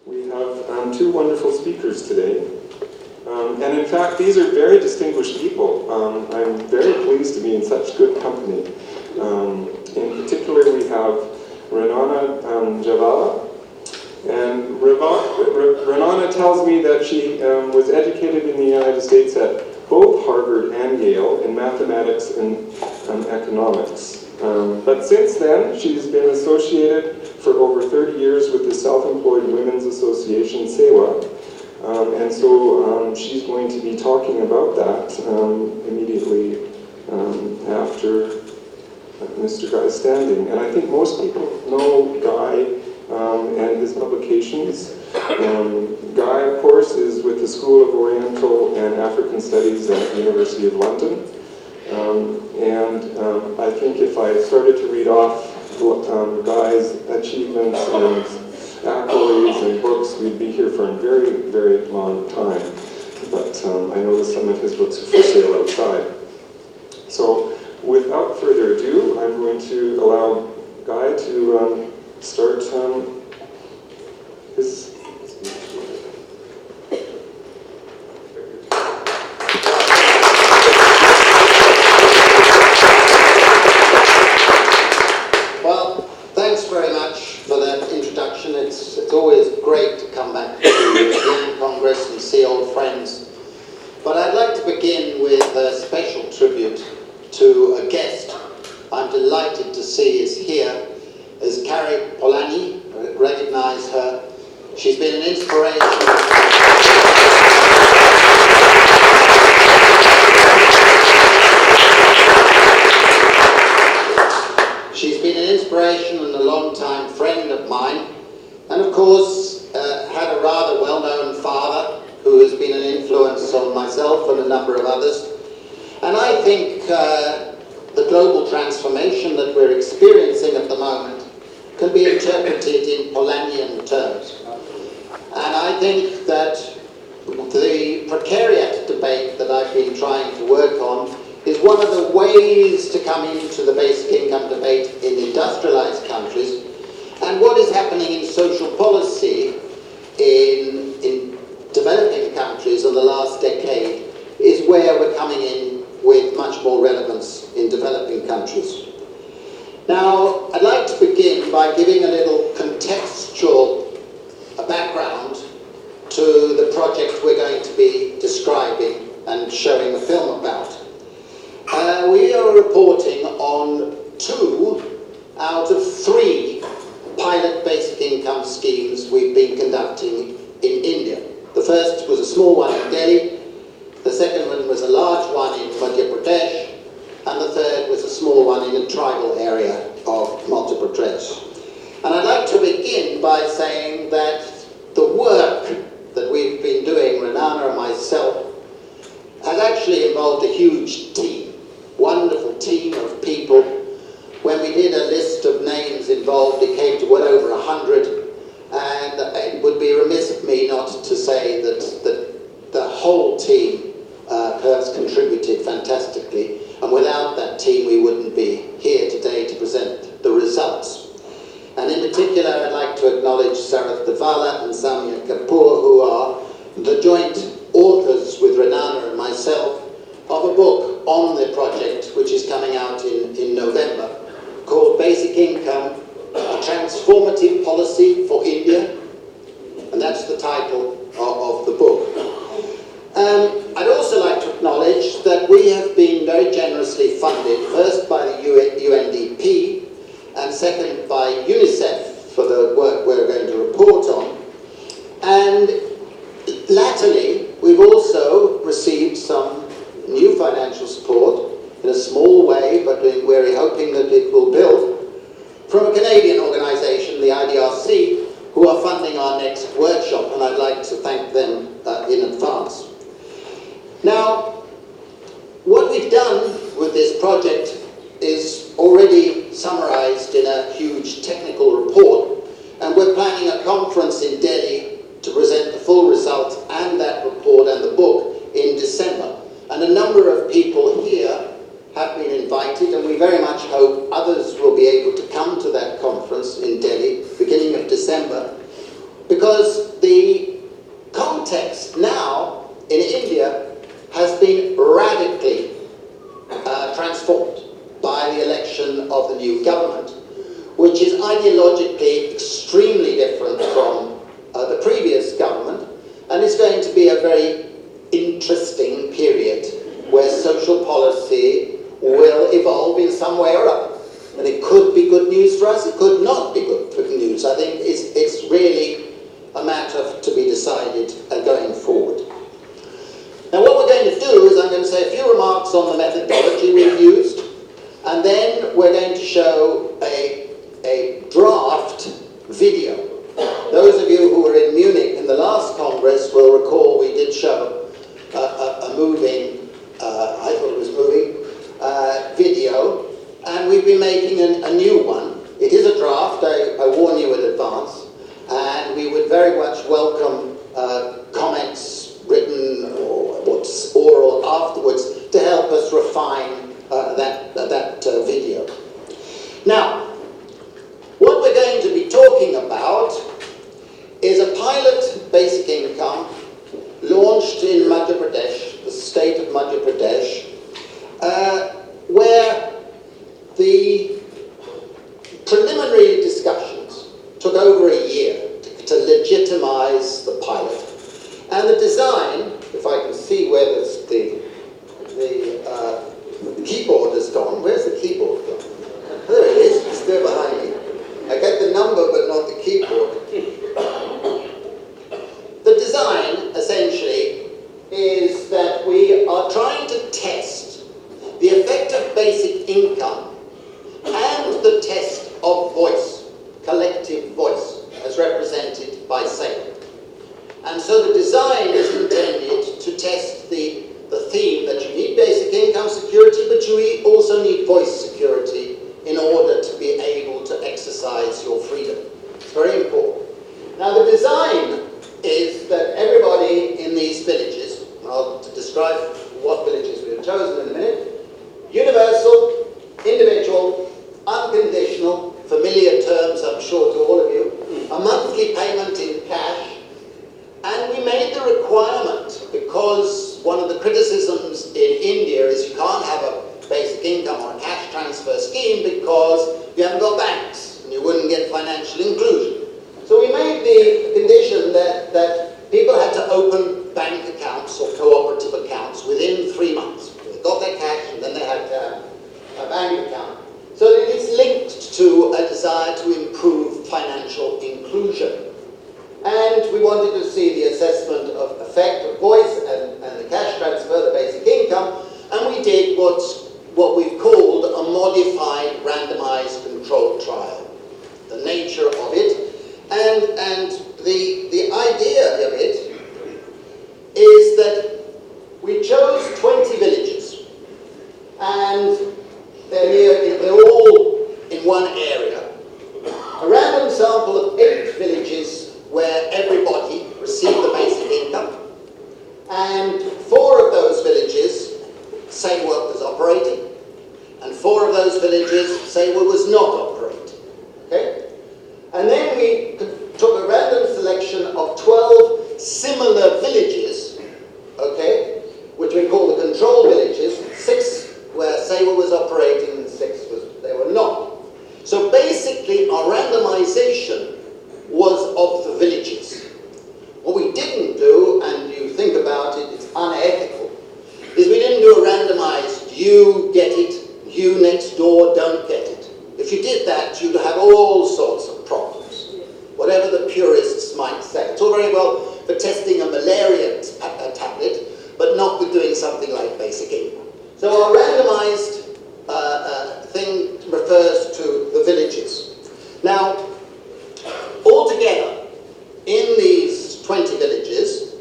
We have two wonderful speakers today. And in fact, these are very distinguished people. I'm very pleased to be in such good company. In particular, we have Renana Jhabvala. And Renana tells me that she was educated in the United States at both Harvard and Yale in mathematics and economics. But since then, she's been associated for over 30 years with the Self-Employed Women's Association, SEWA. And so she's going to be talking about that immediately after Mr. Guy's standing. And I think most people know Guy and his publications. Guy, of course, is with the School of Oriental and African Studies at the University of London. I think if I started to read off Guy's achievements and accolades and books, we'd be here for a very, very long time. But I know that some of his books are for sale outside. So without further ado, I'm going to allow Guy to start his... Well, thanks very much for that introduction. It's always great to come back to the Congress and see old friends. But I'd like to begin with a special tribute to a guest I'm delighted to see is here, is Carrie Polanyi. I recognize her. She's been an inspiration. She's been an inspiration and a long-time friend of mine, and of course had a rather well-known father who has been an influence on myself and a number of others. And I think the global transformation that we're experiencing at the moment can be interpreted in Polanyian terms. And I think that the precariat debate that I've been trying to work on is one of the ways to come into the basic income debate in industrialized countries. And what is happening in social policy in developing countries in the last decade is where we're coming in with much more relevance in developing countries. Now, I'd like to begin by giving a little contextual background to the project we're going to be describing and showing a film about. We are reporting on 2 out of 3 pilot basic income schemes we've been conducting in India. The first was a small one in Delhi, the second one was a large one in Madhya Pradesh, and the third was a small one in a tribal area of Madhya Pradesh. And I'd like to begin by saying that the work that we've been doing, Renana and myself, has actually involved a huge team, wonderful team of people. When we did a list of names involved, it came to well over 100, and it would be remiss of me not to say that the whole team has contributed fantastically, and without that team we wouldn't be here today to present the results. And in particular, I'd like to acknowledge Sarath Jhabvala and Samia Kapoor, who are the joint authors with Renana and myself of a book on the project, which is coming out in November, called Basic Income, A Transformative Policy for India, and that's the title of the book. I'd also like to acknowledge that we have been very generously funded, first by the UNDP, and second by UNICEF for the work we're going to report on. And latterly, we've also received some new financial support in a small way, but we're hoping that it will build, from a Canadian organisation, the IDRC, who are funding our next workshop, and I'd like to thank them in advance. Now, what we've done with this project is already summarized in a huge technical report, and we're planning a conference in Delhi to present the full results and that report and the book in December. And a number of people here have been invited, and we very much hope others will be able to come to that conference in Delhi, beginning of December, because transformed by the election of the new government, which is ideologically extremely different from the previous government, and it's going to be a very interesting period where social policy will evolve in some way or other. And it could be good news for us, it could not be good news. I think it's really a matter to be decided going forward. Now what we're going to do is I'm going to say a few remarks on the methodology we've used, and then we're going to show a draft video. Those of you who were in Munich in the last Congress will recall we did show a moving, I thought it was moving, video, and we've been making a new one. It is a draft, I warn you in advance, and we would very much welcome comments, written or what's oral afterwards, to help us refine that video. Now, what we're going to be talking about is a pilot basic income launched in Madhya Pradesh, the state of Madhya Pradesh, where the preliminary discussions took over a year to legitimize the pilot. And the design, if I can see where the keyboard has gone. Where's the keyboard gone? There it is, it's there behind me. I get the number but not the keyboard. The design, essentially, is that we are trying to test the effect of basic income and the test of voice, collective voice, as represented by SEWA. And so the design is intended to test the theme that you need basic income security, but you also need voice security in order to be able to exercise your freedom. It's very important. Now the design is that everybody in these villages, I'll describe what villages we have chosen in a minute, universal, individual, unconditional, familiar terms I'm sure to all of you, a monthly payment in cash, and we made the requirement because one of the criticisms in India is you can't have a basic income or a cash transfer scheme because you haven't got banks and you wouldn't get financial inclusion. So we made the condition that people had to open bank accounts or cooperative accounts within 3 months. They got their cash and then they had a bank account. So it's linked to a desire to improve financial inclusion. And we wanted to see the assessment of effect of voice and the cash transfer, the basic income, and we did what we've called a modified randomized controlled trial. The nature of it, and the idea of it is that we chose 20 villages, and they're all in one area. A random sample of 8 villages where everybody received the basic income, and 4 of those villages, SEWA was operating, and 4 of those villages, SEWA was not operating. Okay? And then we took a random selection of 12 similar villages, okay, which we call the control villages, 6 where SEWA was operating and 6 they were not. So basically our randomization was of the villages. What we didn't do, and you think about it, it's unethical, is we didn't do a randomized, you get it, you next door don't get it. If you did that, you'd have all sorts of problems, whatever the purists might say. It's all very well for testing a malaria tablet, but not with doing something like basic income. So our randomized thing refers to the villages. Now, altogether, in these 20 villages,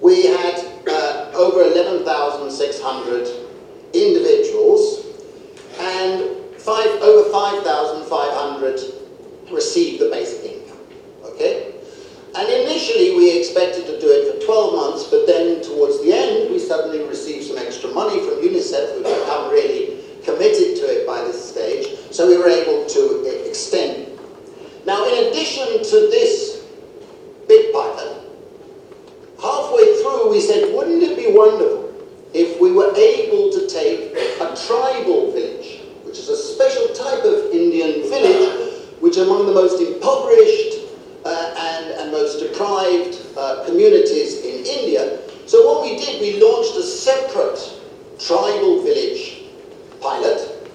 we had over 11,600 individuals, and over 5,500 received the basic income. Okay? And initially we expected to do it for 12 months, but then towards the end we suddenly received some extra money from UNICEF, who had become really committed to it by this stage, so we were able to extend it. Now, in addition to this big pilot, halfway through we said, wouldn't it be wonderful if we were able to take a tribal village which are among the most impoverished and most deprived communities in India. So what we did, we launched a separate tribal village pilot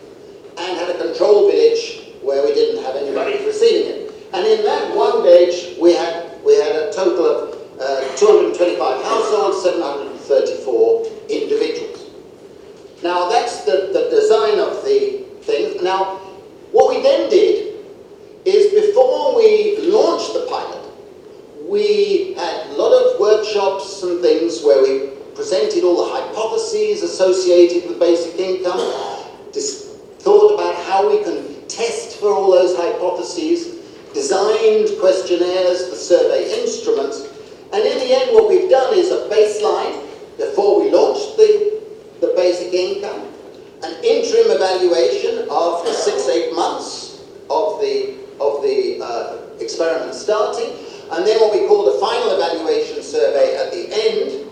and had a control village where we didn't have anybody receiving it. And in that one village, we had a total of 225 households, 734 individuals. Now that's the design of the thing. Now, what we then did is before we launched the pilot, we had a lot of workshops and things where we presented all the hypotheses associated with basic income, thought about how we can test for all those hypotheses, designed questionnaires, the survey instruments, and in the end what we've done is a baseline before we launched the basic income, an interim evaluation after 6-8 months of the experiment starting, and then what we call the final evaluation survey at the end,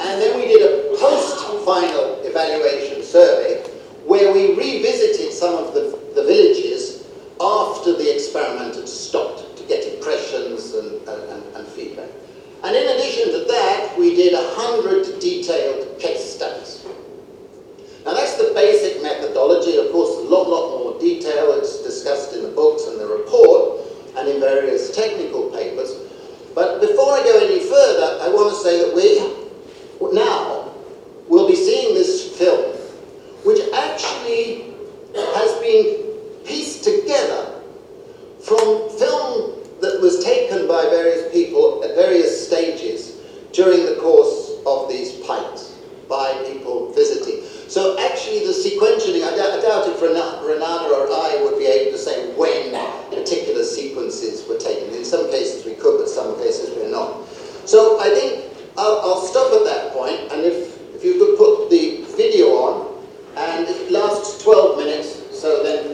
and then we did a post-final evaluation survey where we revisited some of the villages after the experiment had stopped to get impressions and feedback. And in addition to that, we did 100 detailed case studies. Now that's the basic methodology. Of course, a lot more detail. It's discussed in the books and the report and in various technical papers. But before I go any further, I want to say that we now will be seeing this film, which actually has been pieced together from film that was taken by various people at various stages during the course of these pilots by people visiting. So actually the sequentialing, I doubt if Renana or I would be able to say when particular sequences were taken. In some cases we could, but some cases we're not. So I think I'll stop at that point, and if you could put the video on, and it lasts 12 minutes, so then